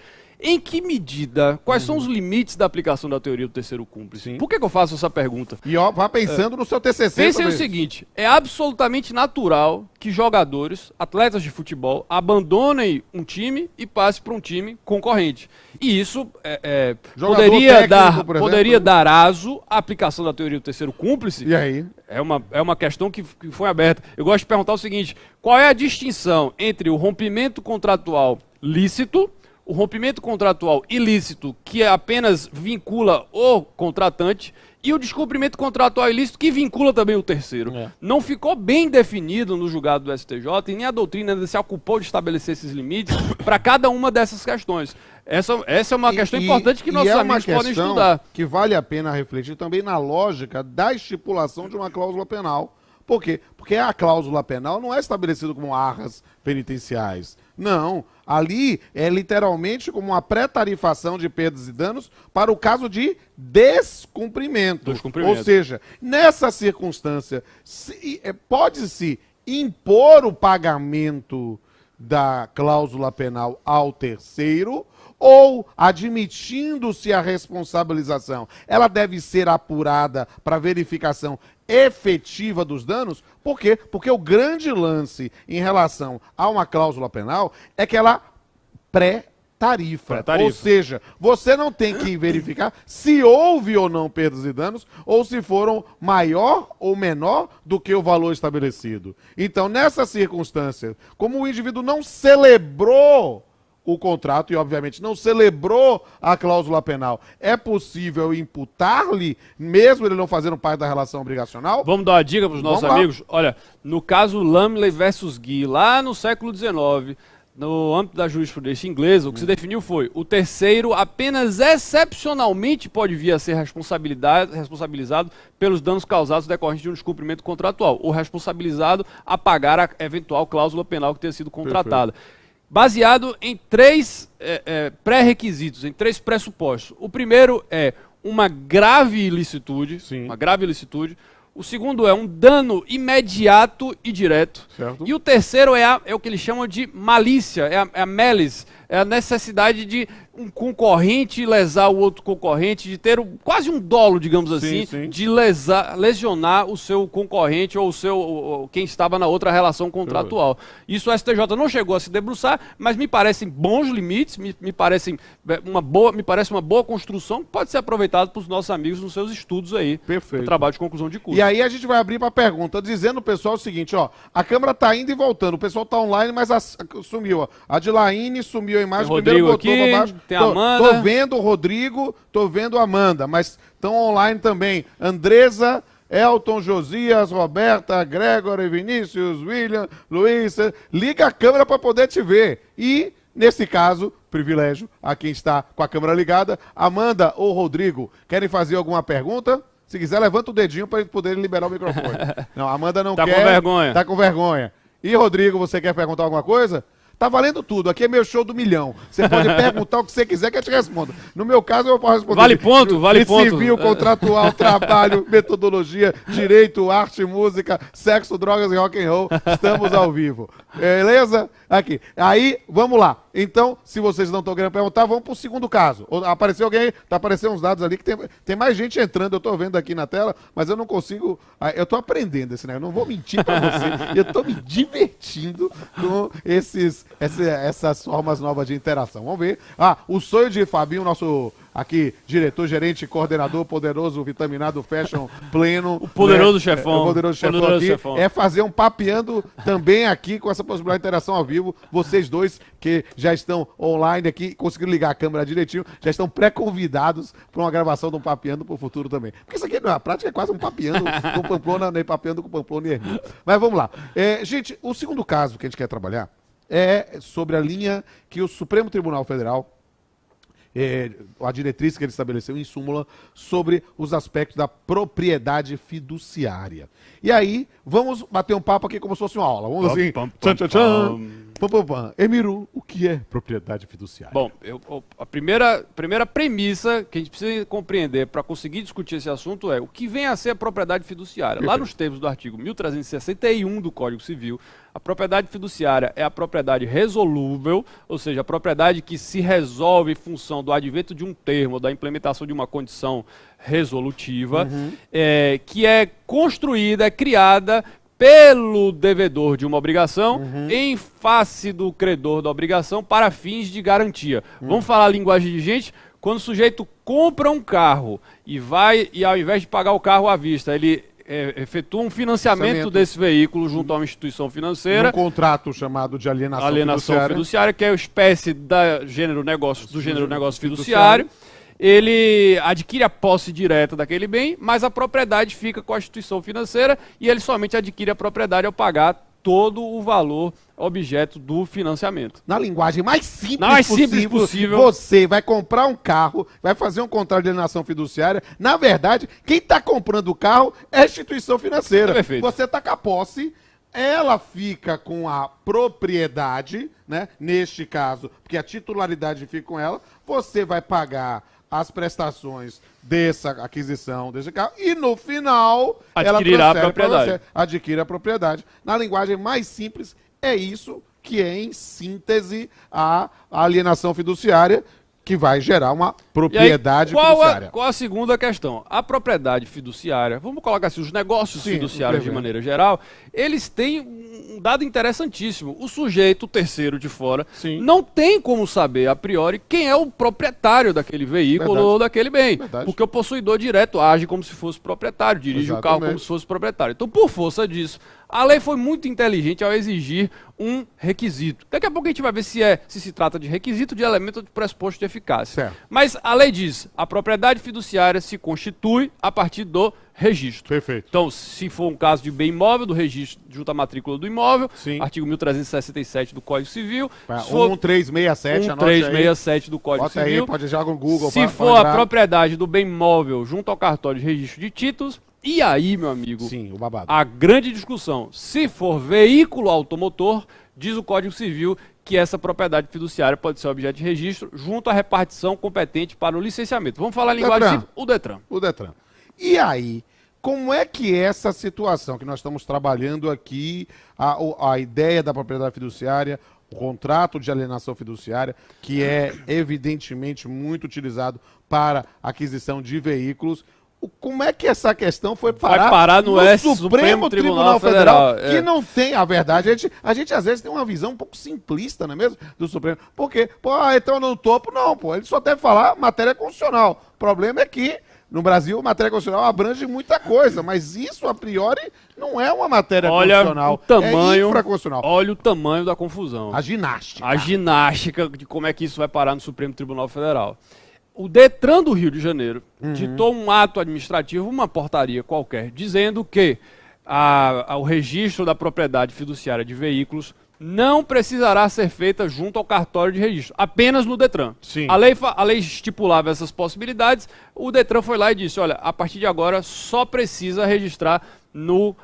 em que medida, quais são os limites da aplicação da teoria do terceiro cúmplice? Por que eu faço essa pergunta? E ó, vá pensando no seu TCC. Pensem o seguinte, é absolutamente natural que jogadores, atletas de futebol, abandonem um time e passem para um time concorrente. E isso poderia dar aso à aplicação da teoria do terceiro cúmplice. E aí? É uma questão que foi aberta. Eu gosto de perguntar o seguinte, qual é a distinção entre o rompimento contratual lícito, o rompimento contratual ilícito, que apenas vincula o contratante, e o descumprimento contratual ilícito, que vincula também o terceiro. Não ficou bem definido no julgado do STJ, e nem a doutrina ainda se ocupou de estabelecer esses limites para cada uma dessas questões. Essa é uma questão importante que nossos amigos podem estudar. Que vale a pena refletir também na lógica da estipulação de uma cláusula penal. Por quê? Porque a cláusula penal não é estabelecida como arras penitenciais. Não. Ali é literalmente como uma pré-tarifação de perdas e danos para o caso de descumprimento. Ou seja, nessa circunstância, pode-se impor o pagamento da cláusula penal ao terceiro, ou, admitindo-se a responsabilização, ela deve ser apurada para verificação efetiva dos danos. Por quê? Porque o grande lance em relação a uma cláusula penal é que ela pré-tarifa. Ou seja, você não tem que verificar se houve ou não perdas e danos, ou se foram maior ou menor do que o valor estabelecido. Então, nessa circunstância, como o indivíduo não celebrou o contrato e, obviamente, não celebrou a cláusula penal, é possível imputar-lhe, mesmo ele não fazendo parte da relação obrigacional? Vamos dar uma dica para os nossos amigos? Olha, no caso Lumley versus Gui, lá no século XIX, no âmbito da jurisprudência inglesa, o que se definiu foi: o terceiro apenas excepcionalmente pode vir a ser responsabilizado pelos danos causados decorrentes de um descumprimento contratual, ou responsabilizado a pagar a eventual cláusula penal que tenha sido contratada. Perfeito. Baseado em três pré-requisitos, em três pressupostos. O primeiro é uma grave ilicitude, O segundo é um dano imediato e direto. Certo. E o terceiro é o que eles chamam de malícia, é a malice, é a necessidade de um concorrente lesar o outro concorrente, de ter quase um dolo, digamos assim, de lesionar o seu concorrente ou quem estava na outra relação contratual. Isso o STJ não chegou a se debruçar, mas me parecem bons limites, me parece uma boa construção que pode ser aproveitada para os nossos amigos nos seus estudos aí. Perfeito. No trabalho de conclusão de curso. E aí a gente vai abrir para pergunta, dizendo ao pessoal o seguinte, ó, a câmera está indo e voltando, o pessoal está online, mas sumiu, ó. A Dilaine sumiu a imagem, tem primeiro botou aqui, pra baixo. Tem a Amanda. Tô vendo o Rodrigo, tô vendo a Amanda, mas estão online também. Andresa, Elton, Josias, Roberta, Gregory, Vinícius, William, Luiz. Liga a câmera para poder te ver. E, nesse caso, privilégio a quem está com a câmera ligada. Amanda ou Rodrigo, querem fazer alguma pergunta? Se quiser, levanta o dedinho para eles poderem liberar o microfone. Não, a Amanda não quer. Tá com vergonha. Tá com vergonha. E, Rodrigo, você quer perguntar alguma coisa? Tá valendo tudo. Aqui é meu show do milhão. Você pode perguntar o que você quiser que eu te responda. No meu caso, eu posso responder. Vale ponto, vale ponto. Civil, contratual, trabalho, metodologia, direito, arte, música, sexo, drogas e rock and roll. Estamos ao vivo. Beleza? Aqui. Aí, vamos lá. Então, se vocês não estão querendo perguntar, vamos para o segundo caso. Apareceu alguém? Tá aparecendo uns dados ali que tem mais gente entrando. Eu tô vendo aqui na tela, mas eu não consigo. Eu tô aprendendo esse negócio. Eu não vou mentir para você. Eu tô me divertindo com essas formas novas de interação. Vamos ver. O sonho de Fabinho, nosso aqui, diretor, gerente, coordenador, poderoso, vitaminado, fashion, pleno. O poderoso chefão. O poderoso chefão aqui. Chefão. É fazer um papeando também aqui com essa possibilidade de interação ao vivo. Vocês dois que já estão online aqui, conseguiram ligar a câmera direitinho, já estão pré-convidados para uma gravação de um papeando para o futuro também. Porque isso aqui, na prática, é quase um papeando com Pamplona, nem papeando com Pamplona e Hermínio. Mas vamos lá. Gente, o segundo caso que a gente quer trabalhar é sobre a linha que o Supremo Tribunal Federal, a diretriz que ele estabeleceu em súmula sobre os aspectos da propriedade fiduciária. E aí, vamos bater um papo aqui como se fosse uma aula. Vamos assim, Emiru, o que é propriedade fiduciária? Bom, a primeira premissa que a gente precisa compreender para conseguir discutir esse assunto é o que vem a ser a propriedade fiduciária. Perfeito. Lá nos termos do artigo 1361 do Código Civil, a propriedade fiduciária é a propriedade resolúvel, ou seja, a propriedade que se resolve em função do advento de um termo, da implementação de uma condição resolutiva, que é construída, criada pelo devedor de uma obrigação em face do credor da obrigação para fins de garantia. Vamos falar a linguagem de gente? Quando o sujeito compra um carro e ao invés de pagar o carro à vista, ele efetua um financiamento desse veículo junto a uma instituição financeira. Um contrato chamado de alienação fiduciária, que é uma espécie do gênero negócio fiduciário. Ele adquire a posse direta daquele bem, mas a propriedade fica com a instituição financeira e ele somente adquire a propriedade ao pagar todo o valor objeto do financiamento. Na linguagem mais simples possível, você vai comprar um carro, vai fazer um contrato de alienação fiduciária. Na verdade, quem está comprando o carro é a instituição financeira. Perfeito. Você está com a posse, ela fica com a propriedade, né? Neste caso, porque a titularidade fica com ela, você vai pagar as prestações dessa aquisição, desse carro, e no final adquirirá a propriedade. Adquire a propriedade. Na linguagem mais simples, é isso que é, em síntese, a alienação fiduciária, que vai gerar uma propriedade fiduciária. Qual a segunda questão? A propriedade fiduciária, vamos colocar assim, os negócios fiduciários de maneira geral, eles têm um dado interessantíssimo. O sujeito, o terceiro de fora, não tem como saber a priori quem é o proprietário daquele veículo ou daquele bem. Porque o possuidor direto age como se fosse proprietário, dirige o carro como se fosse proprietário. Então, por força disso, A lei foi muito inteligente ao exigir um requisito. Daqui a pouco a gente vai ver se trata de requisito, de elemento ou de pressuposto de eficácia. Certo. Mas a lei diz, a propriedade fiduciária se constitui a partir do registro. Perfeito. Então, se for um caso de bem imóvel, do registro junto à matrícula do imóvel, Sim. artigo 1367 do Código Civil. Pra Se for 1367, anote aí. 1367 do Código Bota Civil. aí, pode jogar no Google. Se pra for lembrar. a propriedade do bem imóvel junto ao cartório de registro de títulos, e aí, meu amigo, Sim, o babado. a grande discussão, se for veículo automotor, diz o Código Civil que essa propriedade fiduciária pode ser objeto de registro junto à repartição competente para o licenciamento. Vamos falar em linguagem Detran. simples, o Detran. O Detran. E aí, como é que é essa situação que nós estamos trabalhando aqui, a ideia da propriedade fiduciária, o contrato de alienação fiduciária, que é evidentemente muito utilizado para aquisição de veículos. Como é que essa questão foi parar no Supremo Tribunal Federal, que não tem, a verdade, a gente às vezes tem uma visão um pouco simplista, não é mesmo, do Supremo, porque, então eu não topo, não, ele só deve falar matéria constitucional. O problema é que, no Brasil, matéria constitucional abrange muita coisa, mas isso, a priori, não é uma matéria constitucional, o tamanho, é infraconstitucional. Olha o tamanho da confusão. A ginástica. A ginástica de como é que isso vai parar no Supremo Tribunal Federal. O Detran do Rio de Janeiro ditou um ato administrativo, uma portaria qualquer, dizendo que o registro da propriedade fiduciária de veículos não precisará ser feita junto ao cartório de registro, apenas no Detran. Sim. A lei estipulava essas possibilidades, o Detran foi lá e disse, olha, a partir de agora só precisa registrar no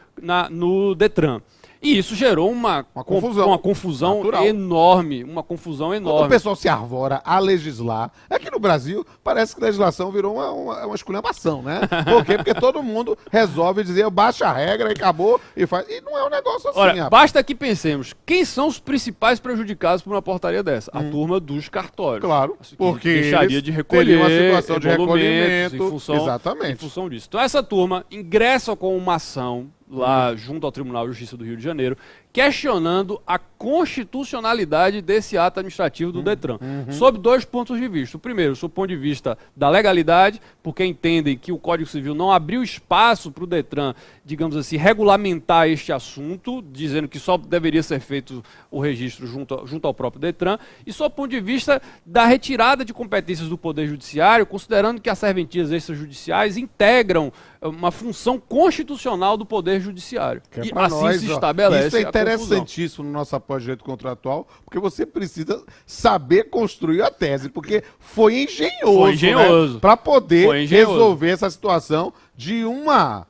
Detran. E isso gerou uma confusão natural. enorme, uma confusão Quando o enorme. pessoal se arvora a legislar, aqui no Brasil parece que a legislação virou uma esculhambação, né? Por quê? Porque todo mundo resolve dizer, baixa a regra e acabou, e faz. E não é um negócio assim, Ora, rapaz. basta que pensemos, quem são os principais prejudicados por uma portaria dessa? A turma dos cartórios. Claro, Que porque deixaria eles de recolher teriam uma situação de emolumentos recolhimento, exatamente. em função disso. Então essa turma ingressa com uma ação lá junto ao Tribunal de Justiça do Rio de Janeiro, questionando a constitucionalidade desse ato administrativo do Detran, sob dois pontos de vista. O primeiro, sob o ponto de vista da legalidade, porque entendem que o Código Civil não abriu espaço para o Detran, digamos assim, regulamentar este assunto, dizendo que só deveria ser feito o registro junto ao próprio Detran, e sob o ponto de vista da retirada de competências do Poder Judiciário, considerando que as serventias extrajudiciais integram uma função constitucional do Poder Judiciário. Que é E pra assim nós, se ó, estabelece isso é a confusão. interessantíssimo no nosso apoio de direito contratual, porque você precisa saber construir a tese, porque foi engenhoso, né, para poder resolver essa situação de uma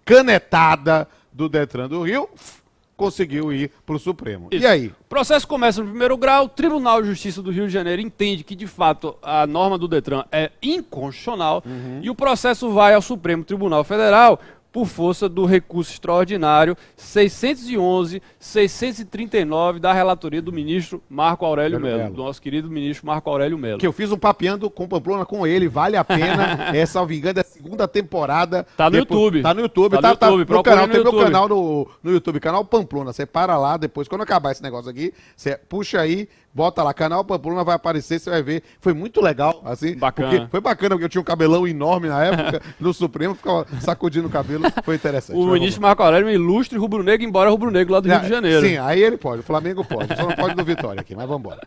canetada do Detran do Rio, conseguiu ir para o Supremo. Isso. E aí? O processo começa no primeiro grau, o Tribunal de Justiça do Rio de Janeiro entende que, de fato, a norma do Detran é inconstitucional e o processo vai ao Supremo Tribunal Federal por força do recurso extraordinário 611-639 da relatoria do ministro Marco Aurélio Mello, do nosso querido ministro Marco Aurélio Mello. Que eu fiz um papeando com Pamplona com ele, vale a pena, salvo engano, é a segunda temporada. Tá no YouTube. Tá no YouTube, tá no YouTube, no canal, no tem YouTube. meu canal no YouTube, canal Pamplona, você para lá, depois, quando acabar esse negócio aqui, você puxa aí, bota lá, canal Pamplona, vai aparecer, você vai ver, foi muito legal, assim. Bacana. Foi bacana, porque eu tinha um cabelão enorme na época, no Supremo, ficava sacudindo o cabelo, foi interessante. O ministro Marco Aurélio é um ilustre rubro-negro, embora rubro-negro lá do Rio de Janeiro. Sim, aí ele pode, o Flamengo pode, só não pode do Vitória aqui, mas vamos embora.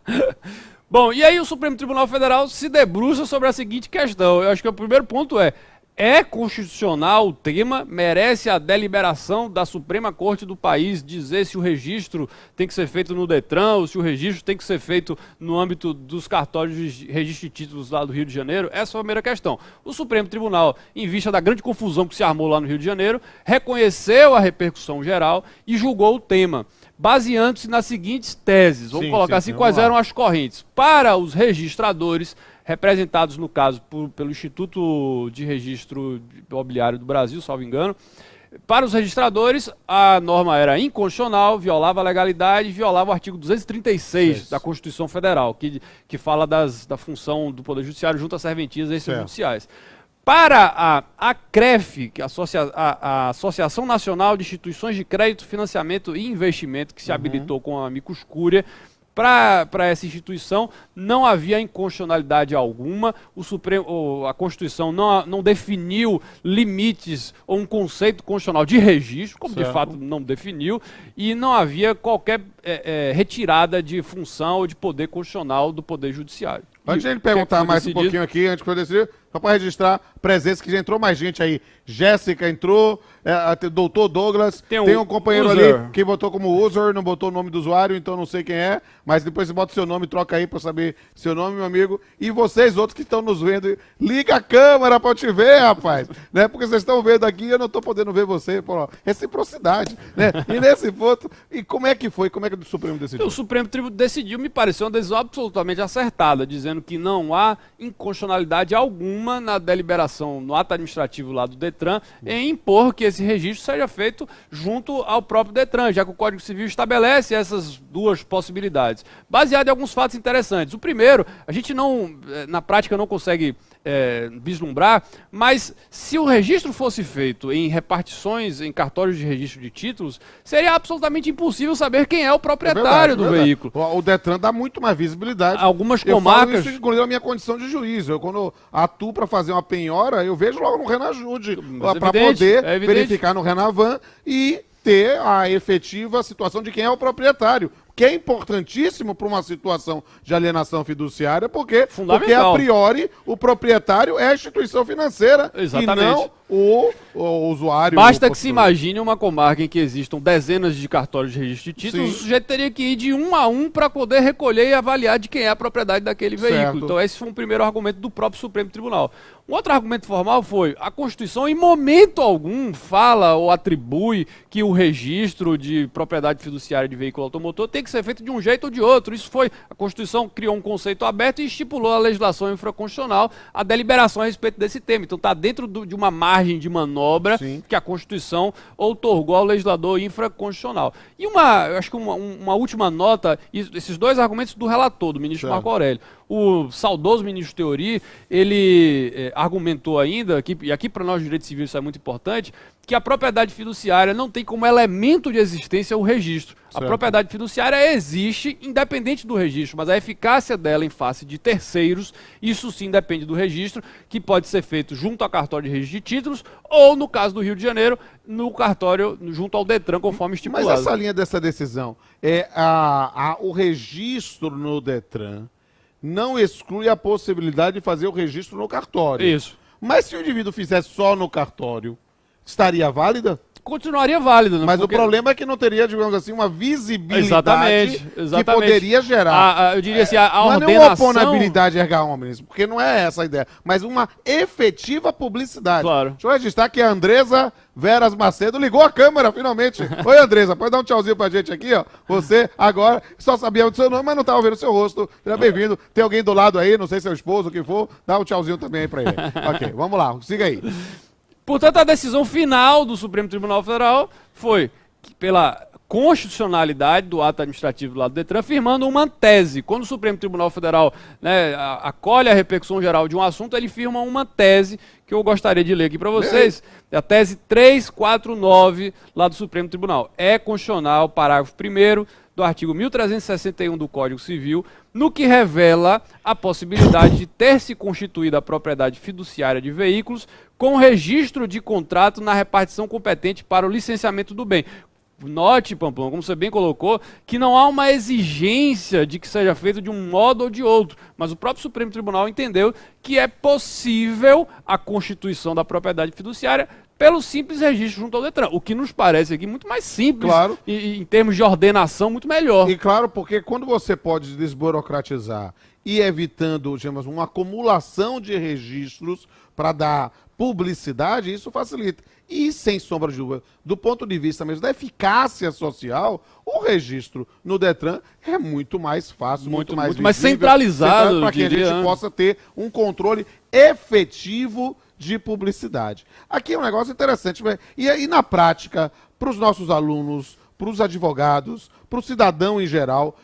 Bom, e aí o Supremo Tribunal Federal se debruça sobre a seguinte questão. Eu acho que o primeiro ponto é constitucional o tema? Merece a deliberação da Suprema Corte do país dizer se o registro tem que ser feito no Detran ou se o registro tem que ser feito no âmbito dos cartórios de registro de títulos lá do Rio de Janeiro? Essa é a primeira questão. O Supremo Tribunal, em vista da grande confusão que se armou lá no Rio de Janeiro, reconheceu a repercussão geral e julgou o tema, baseando-se nas seguintes teses. Vamos colocar assim, quais eram as correntes. Para os registradores, representados, no caso, pelo Instituto de Registro Imobiliário do Brasil, salvo engano, para os registradores, a norma era inconstitucional, violava a legalidade e violava o artigo 236 da Constituição Federal, que fala da função do Poder Judiciário junto às serventias extrajudiciais. Para a CREF, que é a Associação Nacional de Instituições de Crédito, Financiamento e Investimento, que se habilitou com a amicus curiae, Para essa instituição não havia inconstitucionalidade alguma, a Constituição não definiu limites ou um conceito constitucional de registro, como de fato não definiu, e não havia qualquer retirada de função ou de poder constitucional do Poder Judiciário. Antes de ele perguntar mais um pouquinho aqui, antes de eu decidir, só para registrar presença, que já entrou mais gente aí. Jéssica entrou, doutor Douglas, tem um companheiro user ali que botou como user, não botou o nome do usuário, então não sei quem é, mas depois você bota o seu nome, troca aí para saber seu nome, meu amigo. E vocês outros que estão nos vendo, liga a câmera para eu te ver, rapaz, né? Porque vocês estão vendo aqui e eu não estou podendo ver você, pô, reciprocidade, né? E nesse ponto, e como é que foi? Como é que o Supremo decidiu? O Supremo Tribunal decidiu, me pareceu uma decisão absolutamente acertada, dizendo que não há inconstitucionalidade alguma na deliberação, no ato administrativo lá do Detran, em impor que esse registro seja feito junto ao próprio Detran, já que o Código Civil estabelece essas duas possibilidades, baseado em alguns fatos interessantes. O primeiro, a gente não, na prática não consegue vislumbrar, mas se o registro fosse feito em repartições, em cartórios de registro de títulos, seria absolutamente impossível saber quem é o proprietário do veículo. O Detran dá muito mais visibilidade. Algumas comarcas... Eu falo isso inclusive na minha condição de juiz. Quando eu atuo para fazer uma penhora, eu vejo logo no Renajude, para poder verificar no Renavan e ter a efetiva situação de quem é o proprietário. Que é importantíssimo para uma situação de alienação fiduciária, porque a priori o proprietário é a instituição financeira. Exatamente. E não o usuário. Basta que se imagine uma comarca em que existam dezenas de cartórios de registro de títulos, o sujeito teria que ir de um a um para poder recolher e avaliar de quem é a propriedade daquele veículo. Então esse foi um primeiro argumento do próprio Supremo Tribunal. Um outro argumento formal foi: a Constituição em momento algum fala ou atribui que o registro de propriedade fiduciária de veículo automotor tem que ser feito de um jeito ou de outro. Isso foi, a Constituição criou um conceito aberto e estipulou a legislação infraconstitucional, a deliberação a respeito desse tema. Então está dentro de uma margem de manobra que a Constituição outorgou ao legislador infraconstitucional. E eu acho que uma última nota, esses dois argumentos do relator, do ministro Marco Aurélio. O saudoso ministro Teori, ele argumentou ainda, e aqui para nós de direito civil isso é muito importante, que a propriedade fiduciária não tem como elemento de existência o registro. A propriedade fiduciária existe independente do registro, mas a eficácia dela em face de terceiros, isso sim depende do registro, que pode ser feito junto ao cartório de registro de títulos ou, no caso do Rio de Janeiro, no cartório junto ao Detran, conforme estipulado. Mas essa linha dessa decisão, o registro no Detran não exclui a possibilidade de fazer o registro no cartório. Isso. Mas se o indivíduo fizesse só no cartório, estaria válida? Continuaria válida. Mas porque o problema é que não teria, digamos assim, uma visibilidade que poderia gerar. Eu diria assim, a ordenação... Não é uma oponabilidade erga omnes, porque não é essa a ideia, mas uma efetiva publicidade. Claro. Deixa eu registrar que a Andresa Veras Macedo ligou a câmera, finalmente. Oi, Andresa, pode dar um tchauzinho pra gente aqui, ó. Você, agora, só sabia o seu nome, mas não estava vendo o seu rosto. Seja bem-vindo. Tem alguém do lado aí, não sei se é o esposo, o que for, dá um tchauzinho também aí pra ele. Ok, vamos lá, siga aí. Portanto, a decisão final do Supremo Tribunal Federal foi que, pela constitucionalidade do ato administrativo do lado do Detran, afirmando uma tese. Quando o Supremo Tribunal Federal acolhe a repercussão geral de um assunto, ele firma uma tese que eu gostaria de ler aqui para vocês. É a tese 349 lá do Supremo Tribunal. É constitucional, parágrafo 1º do artigo 1361 do Código Civil, no que revela a possibilidade de ter se constituído a propriedade fiduciária de veículos com registro de contrato na repartição competente para o licenciamento do bem. Note, Pamplona, como você bem colocou, que não há uma exigência de que seja feito de um modo ou de outro, mas o próprio Supremo Tribunal entendeu que é possível a constituição da propriedade fiduciária pelo simples registro junto ao Detran, o que nos parece aqui muito mais simples, claro, e em termos de ordenação, muito melhor. E claro, porque quando você pode desburocratizar e evitando, digamos, uma acumulação de registros para dar publicidade, isso facilita. E, sem sombra de dúvida, do ponto de vista mesmo da eficácia social, o registro no Detran é muito mais fácil, muito mais centralizado, para que a gente possa ter um controle efetivo de publicidade. Aqui é um negócio interessante. E aí, na prática, para os nossos alunos, para os advogados, para o cidadão em geral,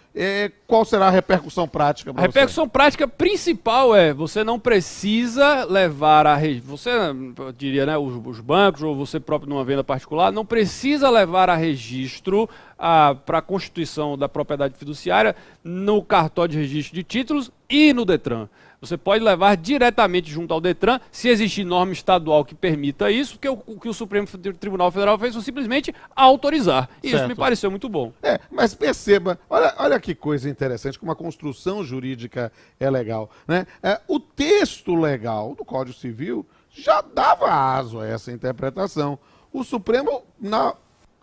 qual será a repercussão prática? A repercussão prática principal você não precisa levar você, eu diria, né, os bancos ou você próprio numa venda particular, não precisa levar a registro para a constituição da propriedade fiduciária no cartório de registro de títulos e no Detran. Você pode levar diretamente junto ao Detran, se existir norma estadual que permita isso, porque o que o Supremo Tribunal Federal fez foi simplesmente autorizar. E isso me pareceu muito bom. Mas perceba, olha que coisa interessante, como a construção jurídica é legal, né? O texto legal do Código Civil já dava aso a essa interpretação. O Supremo,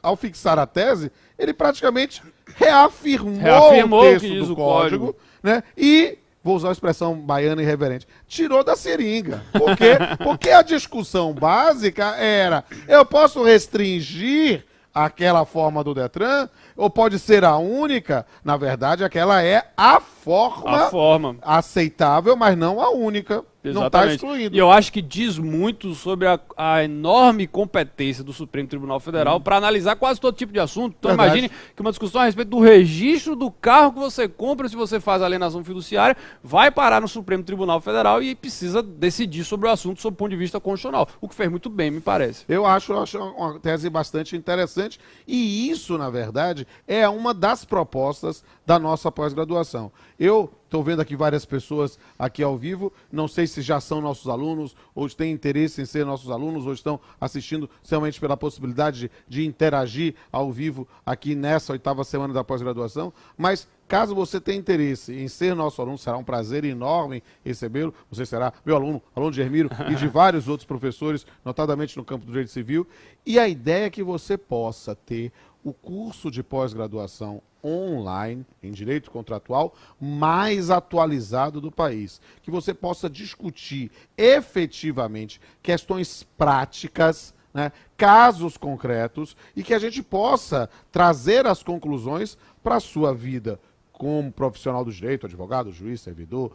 ao fixar a tese, ele praticamente reafirmou o texto do Código, né? E vou usar a expressão baiana irreverente, tirou da seringa. Por quê? Porque a discussão básica era, eu posso restringir aquela forma do Detran, ou pode ser a única? Na verdade, aquela é a forma aceitável, mas não a única. Exatamente. Não está excluído. E eu acho que diz muito sobre a enorme competência do Supremo Tribunal Federal para analisar quase todo tipo de assunto. Então imagine que uma discussão a respeito do registro do carro que você compra, se você faz alienação fiduciária, vai parar no Supremo Tribunal Federal e precisa decidir sobre o assunto sob o ponto de vista constitucional. O que fez muito bem, me parece. Eu acho uma tese bastante interessante e isso, na verdade, é uma das propostas da nossa pós-graduação. Eu estou vendo aqui várias pessoas aqui ao vivo, não sei se já são nossos alunos, ou têm interesse em ser nossos alunos, ou estão assistindo somente pela possibilidade de interagir ao vivo aqui nessa 8ª semana da pós-graduação, mas caso você tenha interesse em ser nosso aluno, será um prazer enorme recebê-lo, você será meu aluno, aluno de Hermílio e de vários outros professores, notadamente no campo do direito civil, e a ideia é que você possa ter o curso de pós-graduação online, em direito contratual, mais atualizado do país. Que você possa discutir efetivamente questões práticas, né, casos concretos, e que a gente possa trazer as conclusões para a sua vida como profissional do direito, advogado, juiz, servidor,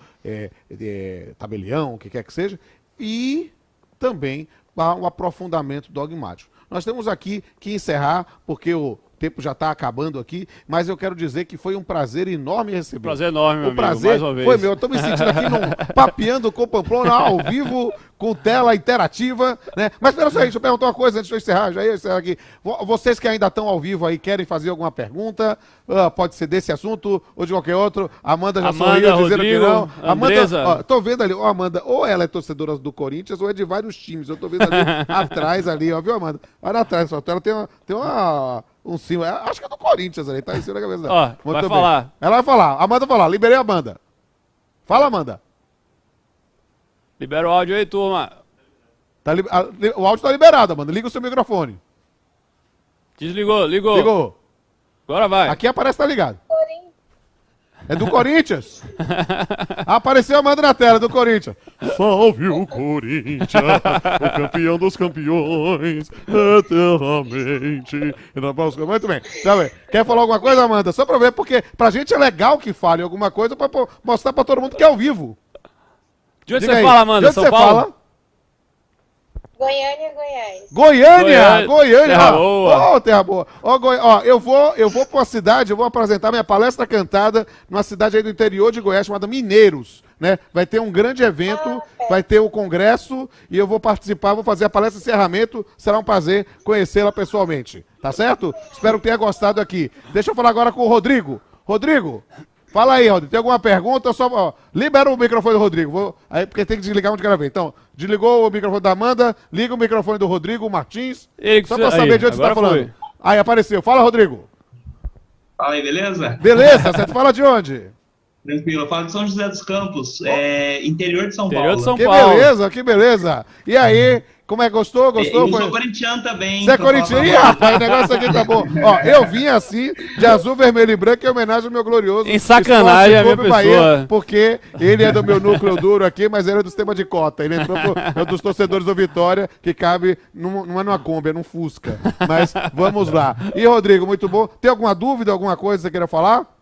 tabelião, o que quer que seja, e também um aprofundamento dogmático. Nós temos aqui que encerrar, porque o tempo já está acabando aqui, mas eu quero dizer que foi um prazer enorme receber. Prazer enorme, meu amigo, mais uma vez. Foi meu. Eu estou me sentindo aqui papeando com o Pamplona ao vivo, com tela interativa, né? Mas espera só aí, deixa eu perguntar uma coisa antes de eu encerrar. Já ia encerrar aqui. Vocês que ainda estão ao vivo aí, querem fazer alguma pergunta? Pode ser desse assunto ou de qualquer outro. Amanda já sorriu dizendo que não. Amanda, tô vendo ali, Amanda, ou ela é torcedora do Corinthians ou é de vários times. Eu tô vendo ali atrás ali, ó, viu, Amanda? Olha atrás, só ela tem um símbolo, acho que é do Corinthians ali, tá em cima da cabeça dela. Vai falar. Ela vai falar, Amanda vai falar, liberei a Amanda. Fala, Amanda. Libera o áudio aí, turma. O áudio tá liberado, Amanda, liga o seu microfone. Desligou, ligou. Ligou. Agora vai. Aqui aparece que tá ligado. É do Corinthians? Apareceu a Amanda na tela, do Corinthians. Salve o Corinthians, o campeão dos campeões, eternamente. Muito bem. Tá bem. Quer falar alguma coisa, Amanda? Só pra ver, porque pra gente é legal que fale alguma coisa pra mostrar pra todo mundo que é ao vivo. De onde você fala, Amanda? De onde você fala? Goiânia, Goiás. Goiânia. Terra boa. Ô, terra boa. Ó, eu vou pra uma cidade, eu vou apresentar minha palestra cantada numa cidade aí do interior de Goiás chamada Mineiros, né? Vai ter um grande evento, vai ter o congresso e eu vou participar, vou fazer a palestra de encerramento, será um prazer conhecê-la pessoalmente, tá certo? Espero que tenha gostado aqui. Deixa eu falar agora com o Rodrigo. Rodrigo, fala aí, Rodrigo. Tem alguma pergunta? Libera o microfone do Rodrigo. Porque tem que desligar um de cada vez. Então, desligou o microfone da Amanda, liga o microfone do Rodrigo Martins. Só pra saber de onde você tá falando. Aí, apareceu. Fala, Rodrigo. Fala aí, beleza? Beleza, você fala de onde? Tranquilo, eu falo de São José dos Campos, interior de São Paulo. Interior de São Paulo. Que beleza. E aí, como é? Gostou? Eu sou corintiano também. Você é corintiano? Ih, rapaz, o negócio aqui tá bom. Ó, eu vim assim, de azul, vermelho e branco, em homenagem ao meu glorioso em sacanagem a minha pessoa. Bahia, porque ele é do meu núcleo duro aqui, mas ele é do sistema de cota. Ele entrou é dos torcedores do Vitória, que cabe, não é numa Kombi, é num Fusca. Mas vamos lá. E, Rodrigo, muito bom. Tem alguma dúvida, alguma coisa que você queira falar?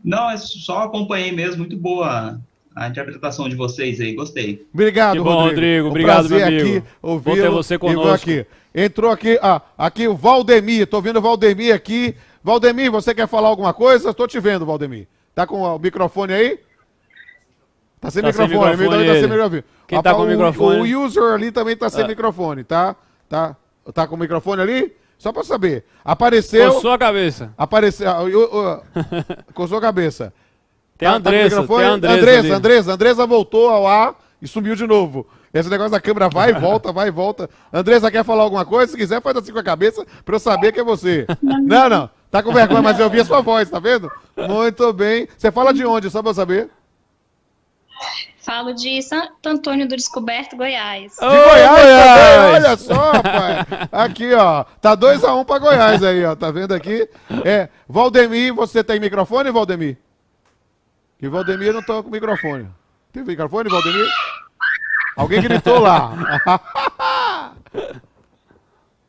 Não, só acompanhei mesmo, muito boa a interpretação de vocês aí, gostei. Obrigado, Que bom, Rodrigo. Obrigado, meu amigo. Aqui, Bom ter você conosco. Aqui. Entrou aqui, aqui o Valdemir. Tô vendo o Valdemir aqui. Valdemir, você quer falar alguma coisa? Tô te vendo, Valdemir. Tá com o microfone aí? Tá sem microfone. Tá sem microfone. Quem tá com o microfone? O user ali também tá sem microfone, tá? Tá com o microfone ali? Só pra saber. Apareceu... Coçou a cabeça. Apareceu... Coçou a cabeça. Tem a Andressa, tem a Andressa voltou ao ar e sumiu de novo. Esse negócio da câmera vai e volta, vai e volta. Andressa, quer falar alguma coisa? Se quiser, faz assim com a cabeça pra eu saber que é você. Não. Tá com vergonha, mas eu ouvi a sua voz, tá vendo? Muito bem. Você fala de onde, só pra eu saber? Falo de Santo Antônio do Descoberto, Goiás. De Goiás! Olha só, rapaz. Aqui, ó. Tá 2-1 pra Goiás aí, ó. Tá vendo aqui? Valdemir, você tem microfone, Valdemir? Que Valdemir não tá com microfone. Tem microfone, Valdemir? Alguém gritou lá.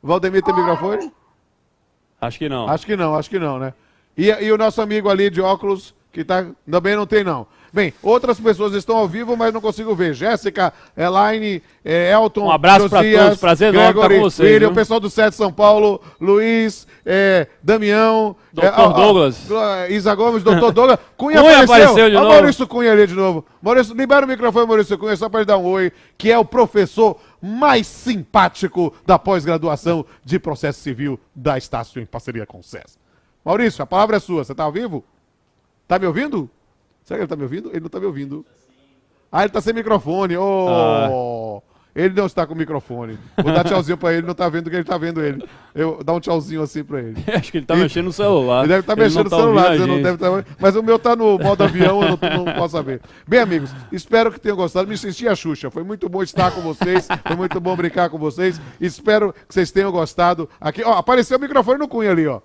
Valdemir tem microfone? Acho que não. Acho que não, né? E o nosso amigo ali de óculos, que tá, também não tem não. Bem, outras pessoas estão ao vivo, mas não consigo ver. Jéssica, Elaine, Elton, um abraço para todos, prazer enorme estar com vocês. William, o pessoal do SET São Paulo, Luiz, Damião, Dr. Douglas, Isa Gomes, Dr. Douglas, Cunha apareceu de novo. Maurício Cunha ali de novo. Maurício, libera o microfone, Maurício Cunha, só para ele dar um oi, que é o professor mais simpático da pós-graduação de processo civil da Estácio em parceria com o SES. Maurício, a palavra é sua, você está ao vivo? Tá me ouvindo? Será que ele tá me ouvindo? Ele não tá me ouvindo. Ele tá sem microfone. Ele não está com microfone. Vou dar tchauzinho pra ele, não tá vendo que ele tá vendo ele. Eu dar um tchauzinho assim pra ele. Acho que ele tá mexendo no celular. Ele deve estar mexendo no celular, mas o meu tá no modo avião, eu não posso saber. Bem, amigos, espero que tenham gostado. Me senti a Xuxa. Foi muito bom estar com vocês. Foi muito bom brincar com vocês. Espero que vocês tenham gostado. Aqui, apareceu o microfone no Cunha ali, ó.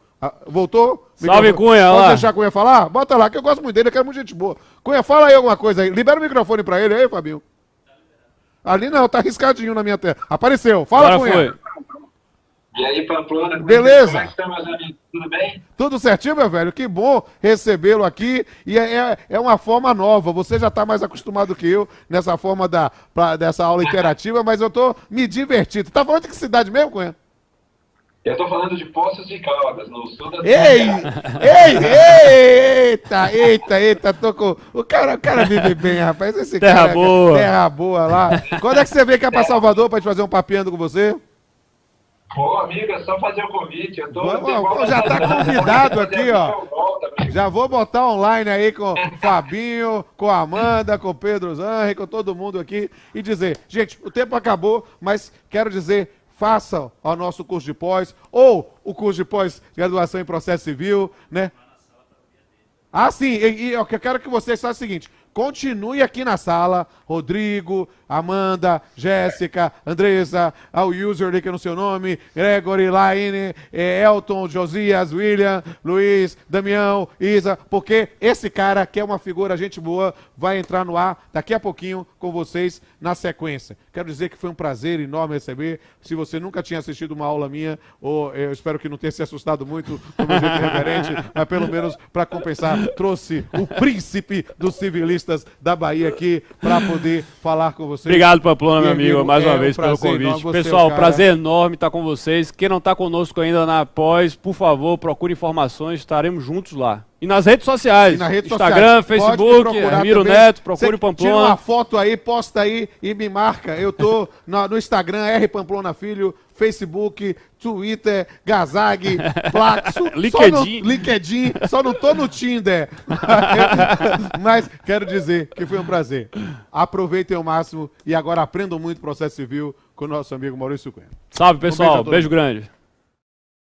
Voltou? Salve, Cunha, Pode lá. deixar Cunha falar? Bota lá, que eu gosto muito dele, eu quero muita gente boa. Cunha, fala aí alguma coisa aí. Libera o microfone pra ele aí, Fabinho. Ali não, tá arriscadinho na minha tela. Apareceu. Fala, Agora Cunha. foi. E aí, Pamplona? Beleza. Como é que estão, meus amigos? Tudo bem? Tudo certinho, meu velho? Que bom recebê-lo aqui. E é uma forma nova. Você já está mais acostumado que eu nessa forma dessa aula interativa, mas eu tô me divertindo. Tá falando de que cidade mesmo, Cunha? Eu estou falando de Poços de Caldas, no sul da Eita, tô com... O cara vive bem, rapaz. Esse terra cara, boa. Terra boa lá. Quando é que você vem cá pra Salvador pra gente fazer um papiando com você? Pô, amigo, é só fazer o convite. Eu tô já tá convidado aqui, ó. Já vou botar online aí com o Fabinho, com a Amanda, com o Pedro Zanri, com todo mundo aqui e dizer, gente, o tempo acabou, mas quero dizer, façam o nosso curso de pós ou o curso de pós-graduação em processo civil, né? Sim, e eu quero que vocês façam o seguinte, continue aqui na sala, Rodrigo, Amanda, Jéssica, Andressa, o user ali que é no seu nome, Gregory, Laine, Elton, Josias, William, Luiz, Damião, Isa, porque esse cara, que é uma figura, gente boa, vai entrar no ar daqui a pouquinho com vocês na sequência. Quero dizer que foi um prazer enorme receber. Se você nunca tinha assistido uma aula minha, ou eu espero que não tenha se assustado muito do meu jeito reverente, mas pelo menos para compensar, trouxe o príncipe dos civilistas da Bahia aqui para poder falar com vocês. Obrigado, Pamplona, meu amigo, mais uma vez pelo enorme. convite. Pessoal, prazer enorme estar com vocês. Quem não está conosco ainda na pós, por favor, procure informações, estaremos juntos lá. E nas redes sociais, Instagram, Facebook, Ramiro Neto, procure o Pamplona. Tira uma foto aí, posta aí e me marca. Eu tô no Instagram, R Pamplona Filho, Facebook, Twitter, Gazag, Plaxo, LinkedIn, só não tô no Tinder. Mas quero dizer que foi um prazer. Aproveitem ao máximo e agora aprendam muito processo civil com o nosso amigo Maurício Cunha. Salve, pessoal. Beijo grande.